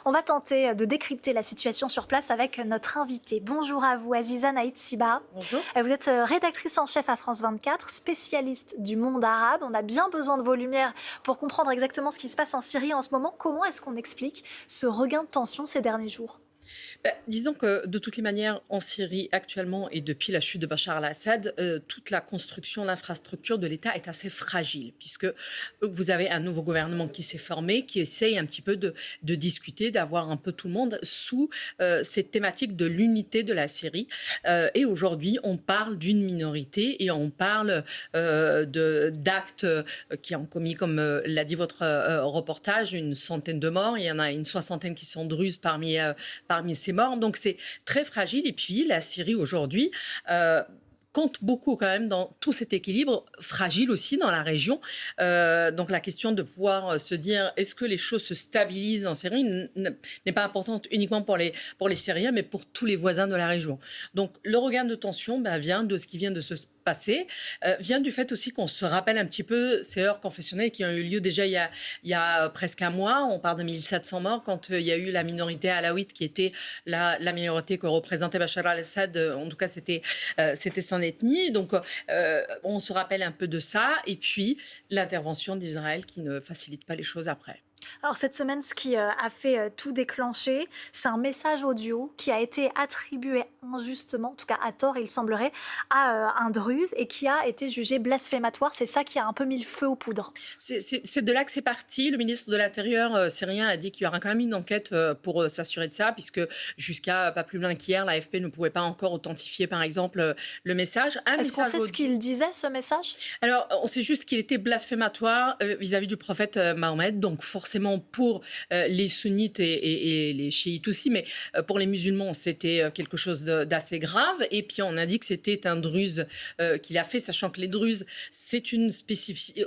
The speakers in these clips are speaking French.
On va tenter de décrypter la situation sur place avec notre invité. Bonjour à vous, Aziza Naït Siba. Bonjour. Vous êtes rédactrice en chef à France 24, spécialiste du monde arabe. On a bien besoin de vos lumières pour comprendre exactement ce qui se passe en Syrie en ce moment. Comment est-ce qu'on explique ce regain de tension ces derniers jours ? Disons que de toutes les manières, en Syrie actuellement et depuis la chute de Bachar al-Assad, toute la construction, l'infrastructure de l'État est assez fragile, puisque vous avez un nouveau gouvernement qui s'est formé, qui essaye un petit peu de discuter, d'avoir un peu tout le monde sous cette thématique de l'unité de la Syrie. Et aujourd'hui, on parle d'une minorité et on parle d'actes qui ont commis, comme l'a dit votre reportage, une centaine de morts. Il y en a une soixantaine qui sont druzes parmi ces morts. Donc c'est très fragile. Et puis la Syrie aujourd'hui compte beaucoup quand même dans tout cet équilibre fragile aussi dans la région. Donc la question de pouvoir se dire est-ce que les choses se stabilisent en Syrie n'est pas importante uniquement pour les Syriens, mais pour tous les voisins de la région. Donc le regain de tension vient de ce qui vient de se passer, vient du fait aussi qu'on se rappelle un petit peu ces heurts confessionnels qui ont eu lieu déjà il y a presque un mois. On parle de 1700 morts quand il y a eu la minorité alawite qui était la minorité que représentait Bachar al-Assad. En tout cas, c'était son ethnie. Donc, on se rappelle un peu de ça. Et puis, l'intervention d'Israël qui ne facilite pas les choses après. Alors cette semaine, ce qui a fait tout déclencher, c'est un message audio qui a été attribué injustement, en tout cas à tort il semblerait, à un druze et qui a été jugé blasphématoire. C'est ça qui a un peu mis le feu aux poudres. C'est de là que c'est parti. Le ministre de l'Intérieur syrien a dit qu'il y aura quand même une enquête pour s'assurer de ça, puisque jusqu'à pas plus loin qu'hier, l'AFP ne pouvait pas encore authentifier, par exemple, le message. Est-ce qu'on sait ce qu'il disait, ce message ? Alors, on sait juste qu'il était blasphématoire vis-à-vis du prophète Mahomet, donc forcément pour les sunnites et les chiites aussi, mais pour les musulmans, c'était quelque chose d'assez grave. Et puis, on a dit que c'était un druze qui l'a fait, sachant que les druzes,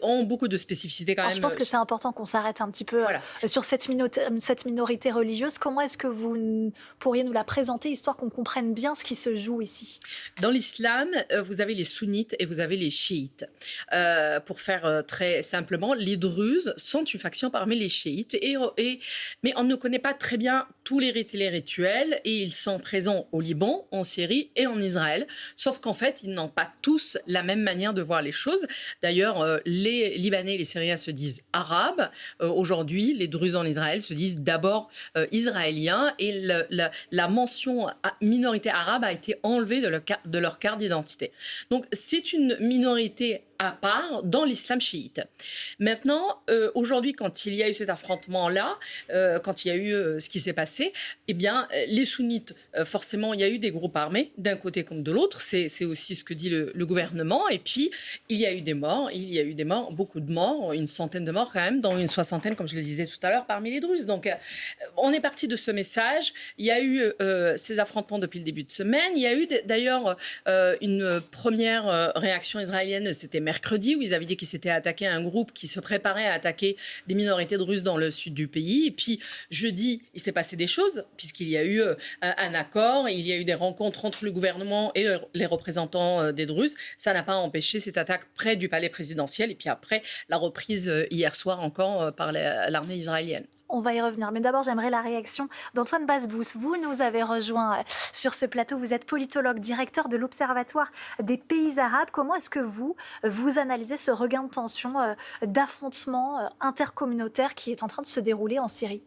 ont beaucoup de spécificités quand même. Je pense que c'est important qu'on s'arrête un petit peu sur cette minorité religieuse. Comment est-ce que vous pourriez nous la présenter, histoire qu'on comprenne bien ce qui se joue ici ? Dans l'islam, vous avez les sunnites et vous avez les chiites. Pour faire très simplement, les druzes sont une faction parmi les chiites. Mais on ne connaît pas très bien tous les rituels et ils sont présents au Liban, en Syrie et en Israël. Sauf qu'en fait, ils n'ont pas tous la même manière de voir les choses. D'ailleurs, les Libanais et les Syriens se disent arabes. Aujourd'hui, les Druzes en Israël se disent d'abord israéliens et la mention minorité arabe a été enlevée de leur carte d'identité. Donc, c'est une minorité à part dans l'islam chiite. Maintenant, aujourd'hui, quand il y a eu cet affrontement-là, quand il y a eu ce qui s'est passé, eh bien, les sunnites, forcément, il y a eu des groupes armés, d'un côté comme de l'autre. C'est aussi ce que dit le gouvernement. Et puis, il y a eu des morts, beaucoup de morts, une centaine de morts quand même, dont une soixantaine, comme je le disais tout à l'heure, parmi les Druzes. Donc, on est parti de ce message. Il y a eu ces affrontements depuis le début de semaine. Il y a eu d'ailleurs une première réaction israélienne, c'était mercredi, où ils avaient dit qu'ils s'étaient attaqués à un groupe qui se préparait à attaquer des minorités druzes dans le sud du pays. Et puis, jeudi, il s'est passé des choses, puisqu'il y a eu un accord, il y a eu des rencontres entre le gouvernement et les représentants des Druzes. Ça n'a pas empêché cette attaque près du palais présidentiel, et puis après, la reprise hier soir encore par l'armée israélienne. On va y revenir. Mais d'abord, j'aimerais la réaction d'Antoine Basbous. Vous nous avez rejoint sur ce plateau. Vous êtes politologue, directeur de l'Observatoire des pays arabes. Comment est-ce que vous analysez ce regain de tension, d'affrontement intercommunautaire qui est en train de se dérouler en Syrie ?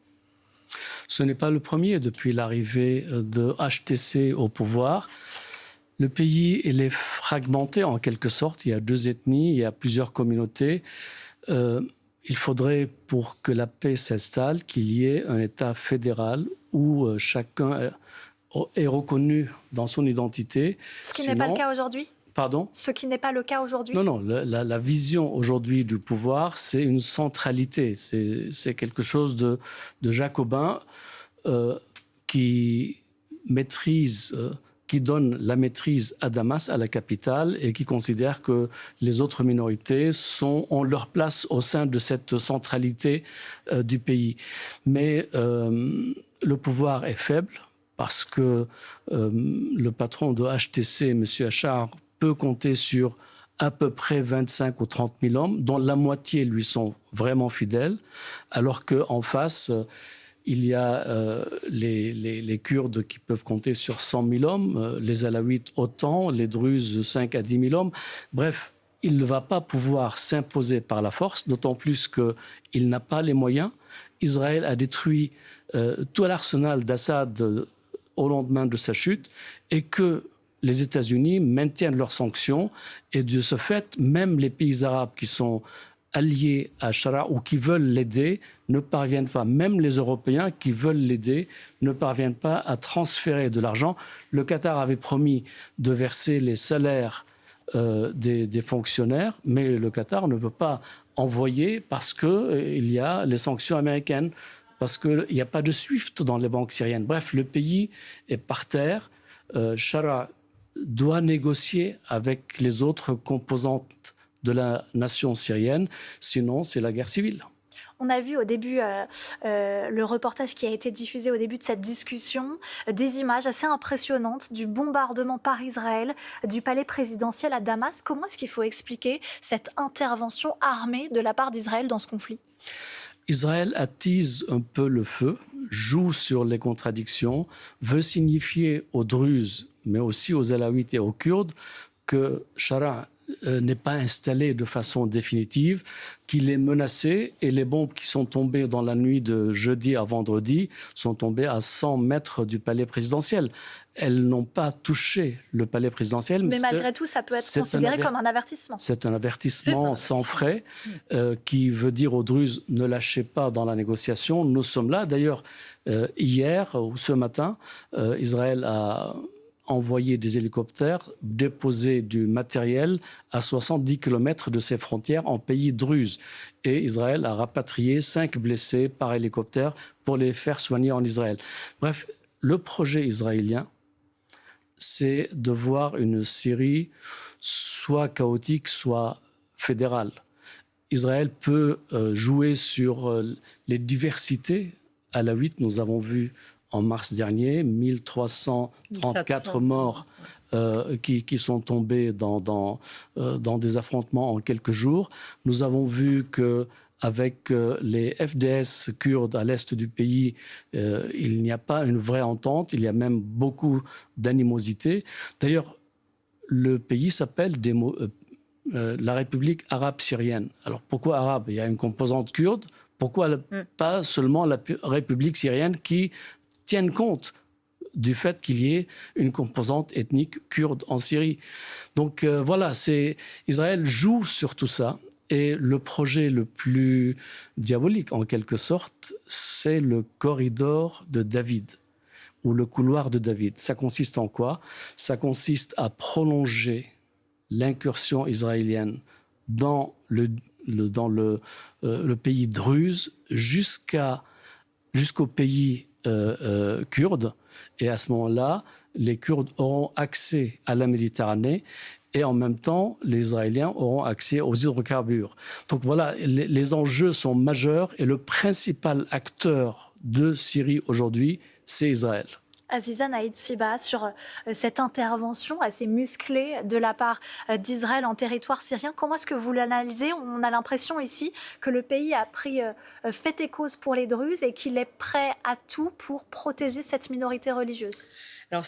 Ce n'est pas le premier depuis l'arrivée de HTC au pouvoir. Le pays il est fragmenté en quelque sorte. Il y a deux ethnies, il y a plusieurs communautés. Il faudrait, pour que la paix s'installe, qu'il y ait un État fédéral où chacun est reconnu dans son identité. Ce qui n'est pas le cas aujourd'hui ? Pardon ? Ce qui n'est pas le cas aujourd'hui ? Non. La vision aujourd'hui du pouvoir, c'est une centralité. C'est quelque chose de jacobin qui maîtrise... qui donne la maîtrise à Damas, à la capitale, et qui considère que les autres minorités ont leur place au sein de cette centralité du pays. Mais le pouvoir est faible parce que le patron de HTC, M. Achar, peut compter sur à peu près 25 ou 30 000 hommes, dont la moitié lui sont vraiment fidèles, alors qu'en face... il y a les Kurdes qui peuvent compter sur 100 000 hommes, les Alaouites autant, les Druzes 5 à 10 000 hommes. Bref, il ne va pas pouvoir s'imposer par la force, d'autant plus qu'il n'a pas les moyens. Israël a détruit tout l'arsenal d'Assad au lendemain de sa chute et que les États-Unis maintiennent leurs sanctions. Et de ce fait, même les pays arabes qui sont alliés à Shara ou qui veulent l'aider ne parviennent pas, même les Européens qui veulent l'aider ne parviennent pas à transférer de l'argent. Le Qatar avait promis de verser les salaires des fonctionnaires, mais le Qatar ne peut pas envoyer parce qu'il y a les sanctions américaines, parce qu'il n'y a pas de SWIFT dans les banques syriennes. Bref, le pays est par terre. Shara doit négocier avec les autres composantes de la nation syrienne, sinon c'est la guerre civile. On a vu au début, le reportage qui a été diffusé au début de cette discussion, des images assez impressionnantes du bombardement par Israël du palais présidentiel à Damas. Comment est-ce qu'il faut expliquer cette intervention armée de la part d'Israël dans ce conflit ? Israël attise un peu le feu, joue sur les contradictions, veut signifier aux Druzes, mais aussi aux Alaouites et aux Kurdes, que Shara n'est pas installé de façon définitive, qu'il est menacé, et les bombes qui sont tombées dans la nuit de jeudi à vendredi sont tombées à 100 mètres du palais présidentiel. Elles n'ont pas touché le palais présidentiel. Mais malgré tout, ça peut être considéré comme un avertissement. C'est un avertissement sans frais qui veut dire aux Druzes ne lâchez pas dans la négociation. Nous sommes là. D'ailleurs, hier ou ce matin, Israël a envoyer des hélicoptères, déposer du matériel à 70 km de ses frontières en pays druze. Et Israël a rapatrié 5 blessés par hélicoptère pour les faire soigner en Israël. Bref, le projet israélien, c'est de voir une Syrie soit chaotique, soit fédérale. Israël peut jouer sur les diversités alaouites. Nous avons vu en mars dernier, 1334 morts qui sont tombés dans des affrontements en quelques jours. Nous avons vu qu'avec les FDS kurdes à l'est du pays, il n'y a pas une vraie entente, il y a même beaucoup d'animosité. D'ailleurs, le pays s'appelle la République arabe syrienne. Alors pourquoi arabe ? Il y a une composante kurde. Pourquoi pas seulement la République syrienne qui tiennent compte du fait qu'il y ait une composante ethnique kurde en Syrie. Donc voilà, Israël joue sur tout ça. Et le projet le plus diabolique, en quelque sorte, c'est le corridor de David, ou le couloir de David. Ça consiste en quoi ? Ça consiste à prolonger l'incursion israélienne dans le pays druze jusqu'au pays kurdes, et à ce moment-là, les Kurdes auront accès à la Méditerranée et en même temps, les Israéliens auront accès aux hydrocarbures. Donc voilà, les enjeux sont majeurs et le principal acteur de Syrie aujourd'hui, c'est Israël. Aziza Naïd Siba, sur cette intervention assez musclée de la part d'Israël en territoire syrien, comment est-ce que vous l'analysez ? On a l'impression ici que le pays a pris fait et cause pour les Druzes et qu'il est prêt à tout pour protéger cette minorité religieuse. Alors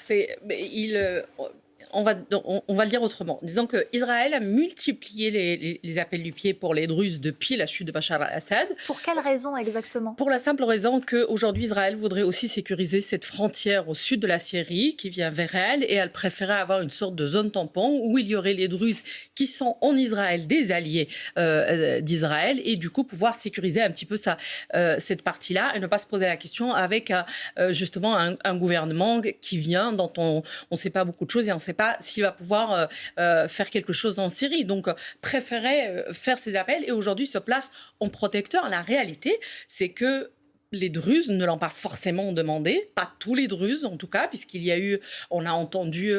on va le dire autrement. Disons qu'Israël a multiplié les appels du pied pour les Druzes depuis la chute de Bachar al-Assad. Pour quelle raison exactement ? Pour la simple raison qu'aujourd'hui, Israël voudrait aussi sécuriser cette frontière au sud de la Syrie qui vient vers elle, et elle préférait avoir une sorte de zone tampon où il y aurait les Druzes qui sont en Israël, des alliés d'Israël, et du coup pouvoir sécuriser un petit peu cette partie-là et ne pas se poser la question avec justement un gouvernement qui vient, dont on ne sait pas beaucoup de choses et on ne sait pas s'il va pouvoir faire quelque chose en Syrie. Donc, préférait faire ces appels et aujourd'hui se place en protecteur. La réalité, c'est que les Druzes ne l'ont pas forcément demandé, pas tous les Druzes en tout cas, puisqu'il y a eu, on a entendu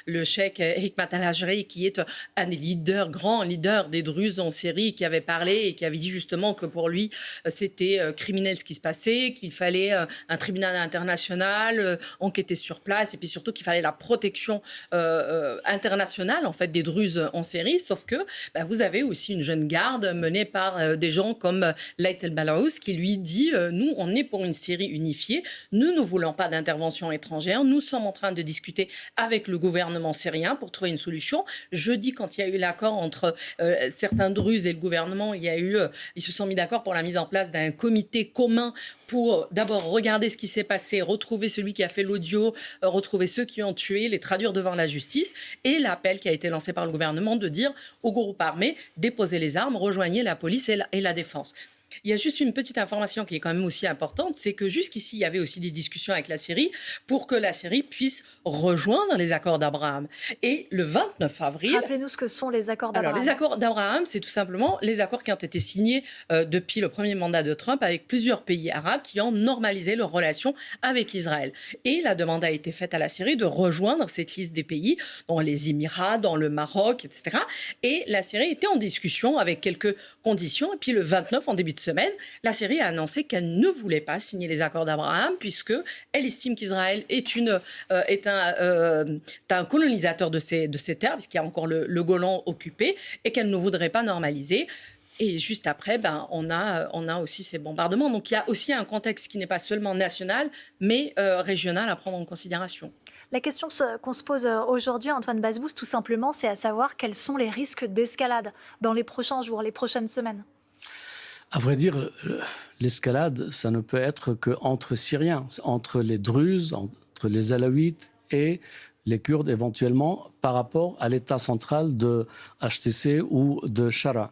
le cheikh Hikmat al-Hajri, qui est un des grands leaders des Druzes en Syrie, qui avait parlé et qui avait dit justement que pour lui, c'était criminel ce qui se passait, qu'il fallait un tribunal international enquêter sur place, et puis surtout qu'il fallait la protection internationale en fait des Druzes en Syrie, sauf que vous avez aussi une jeune garde menée par des gens comme Layth el-Balaous qui lui dit nous on est pour une Syrie unifiée. Nous ne voulons pas d'intervention étrangère. Nous sommes en train de discuter avec le gouvernement syrien pour trouver une solution. Jeudi, quand il y a eu l'accord entre certains Druzes et le gouvernement, ils se sont mis d'accord pour la mise en place d'un comité commun pour d'abord regarder ce qui s'est passé, retrouver celui qui a fait l'audio, retrouver ceux qui ont tué, les traduire devant la justice, et l'appel qui a été lancé par le gouvernement de dire aux groupes armés, déposez les armes, rejoignez la police et la défense. Il y a juste une petite information qui est quand même aussi importante, c'est que jusqu'ici, il y avait aussi des discussions avec la Syrie pour que la Syrie puisse rejoindre les accords d'Abraham. Et le 29 avril... Rappelez-nous ce que sont les accords d'Abraham. Alors, les accords d'Abraham, c'est tout simplement les accords qui ont été signés depuis le premier mandat de Trump avec plusieurs pays arabes qui ont normalisé leurs relations avec Israël. Et la demande a été faite à la Syrie de rejoindre cette liste des pays, dont les Émirats, dans le Maroc, etc. Et la Syrie était en discussion avec quelques conditions. Et puis le 29, en début de semaine, la Syrie a annoncé qu'elle ne voulait pas signer les accords d'Abraham puisque elle estime qu'Israël est un colonisateur de ces terres, puisqu'il y a encore le Golan occupé, et qu'elle ne voudrait pas normaliser. Et juste après, on a aussi ces bombardements. Donc il y a aussi un contexte qui n'est pas seulement national, mais régional à prendre en considération. La question qu'on se pose aujourd'hui, Antoine Basbous, tout simplement, c'est à savoir quels sont les risques d'escalade dans les prochains jours, les prochaines semaines. À vrai dire, l'escalade, ça ne peut être qu'entre Syriens, entre les Druzes, entre les Alaouites et les Kurdes éventuellement, par rapport à l'État central de HTC ou de Shara.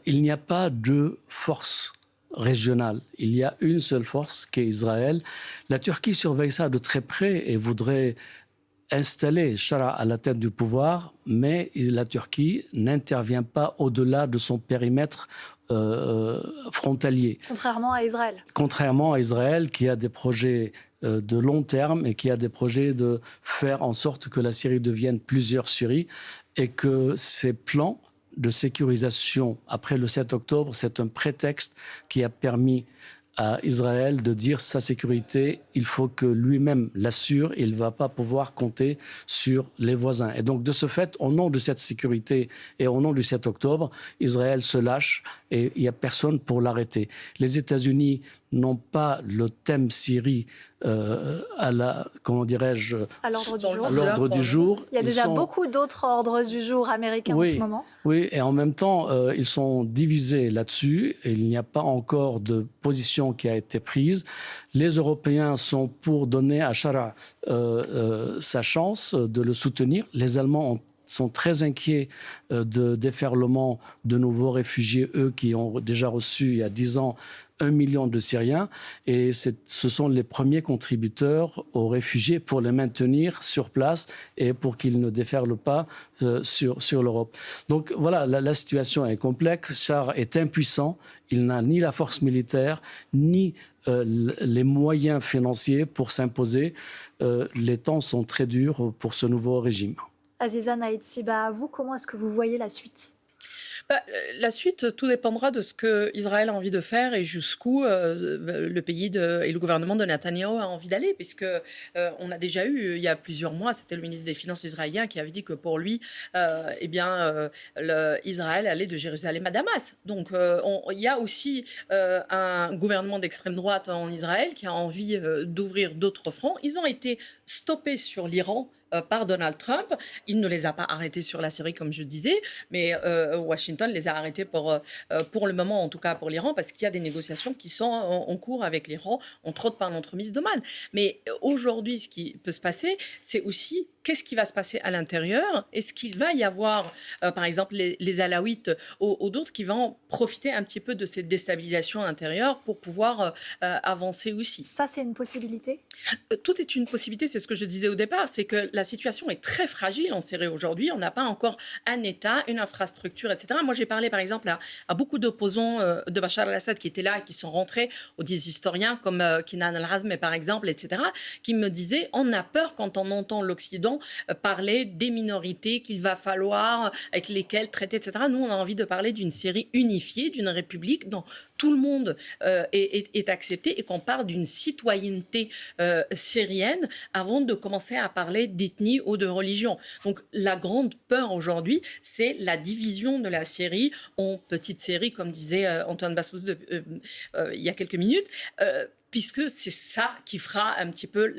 Il n'y a pas de force régionale. Il y a une seule force qui est Israël. La Turquie surveille ça de très près et voudrait installer Shara à la tête du pouvoir, mais la Turquie n'intervient pas au-delà de son périmètre frontalier. Contrairement à Israël. Contrairement à Israël, qui a des projets de long terme et qui a des projets de faire en sorte que la Syrie devienne plusieurs Syries et que ces plans de sécurisation après le 7 octobre, c'est un prétexte qui a permis à Israël de dire sa sécurité, il faut que lui-même l'assure, il ne va pas pouvoir compter sur les voisins. Et donc, de ce fait, au nom de cette sécurité et au nom du 7 octobre, Israël se lâche et il n'y a personne pour l'arrêter. Les États-Unis n'ont pas le thème Syrie à l'ordre du jour. Il y a déjà beaucoup d'autres ordres du jour américains en ce moment. Oui, et en même temps, ils sont divisés là-dessus. Et il n'y a pas encore de position qui a été prise. Les Européens sont pour donner à Shara sa chance de le soutenir. Les Allemands sont très inquiets de déferlement de nouveaux réfugiés, eux qui ont déjà reçu il y a 10 ans 1 million de Syriens, et ce sont les premiers contributeurs aux réfugiés pour les maintenir sur place et pour qu'ils ne déferlent pas sur l'Europe. Donc voilà, la situation est complexe. Shara est impuissant. Il n'a ni la force militaire, ni les moyens financiers pour s'imposer. Les temps sont très durs pour ce nouveau régime. Aziza Naïd Siba, vous, comment est-ce que vous voyez la suite ? La suite, tout dépendra de ce qu'Israël a envie de faire et jusqu'où le pays et le gouvernement de Netanyahou a envie d'aller. Puisque on a déjà eu, il y a plusieurs mois, c'était le ministre des Finances israélien qui avait dit que pour lui, Israël allait de Jérusalem à Damas. Donc il y a aussi un gouvernement d'extrême droite en Israël qui a envie d'ouvrir d'autres fronts. Ils ont été stoppés sur l'Iran par Donald Trump. Il ne les a pas arrêtés sur la Syrie, comme je disais, mais Washington les a arrêtés pour le moment, en tout cas pour l'Iran, parce qu'il y a des négociations qui sont en cours avec l'Iran, entre autres par l'entremise d'Oman. Mais aujourd'hui, ce qui peut se passer, c'est aussi qu'est-ce qui va se passer à l'intérieur. Est-ce qu'il va y avoir, par exemple, les Alaouites ou d'autres qui vont profiter un petit peu de cette déstabilisation intérieure pour pouvoir avancer aussi. Ça, c'est une possibilité ? Tout est une possibilité, c'est ce que je disais au départ, c'est que la situation est très fragile en Syrie aujourd'hui. On n'a pas encore un État, une infrastructure, etc. Moi, j'ai parlé par exemple à beaucoup d'opposants de Bachar al-Assad qui étaient là, qui sont rentrés, ou des historiens comme Kinan al-Razm, par exemple, etc., qui me disaient on a peur quand on entend l'Occident parler des minorités qu'il va falloir, avec lesquelles traiter, etc. Nous, on a envie de parler d'une Syrie unifiée, d'une république dont tout le monde est accepté et qu'on parle d'une citoyenneté syrienne avant de commencer à parler d'ethnie ou de religion. Donc la grande peur aujourd'hui, c'est la division de la Syrie en petites séries, comme disait Antoine Basbous il y a quelques minutes. Puisque c'est ça qui fera un petit peu,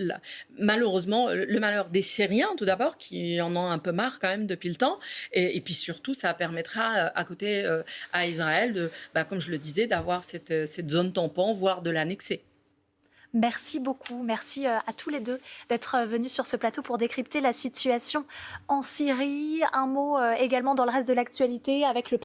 malheureusement, le malheur des Syriens, tout d'abord, qui en ont un peu marre quand même depuis le temps. Et puis surtout, ça permettra à côté à Israël, comme je le disais, d'avoir cette zone tampon, voire de l'annexer. Merci beaucoup, merci à tous les deux d'être venus sur ce plateau pour décrypter la situation en Syrie. Un mot également dans le reste de l'actualité avec le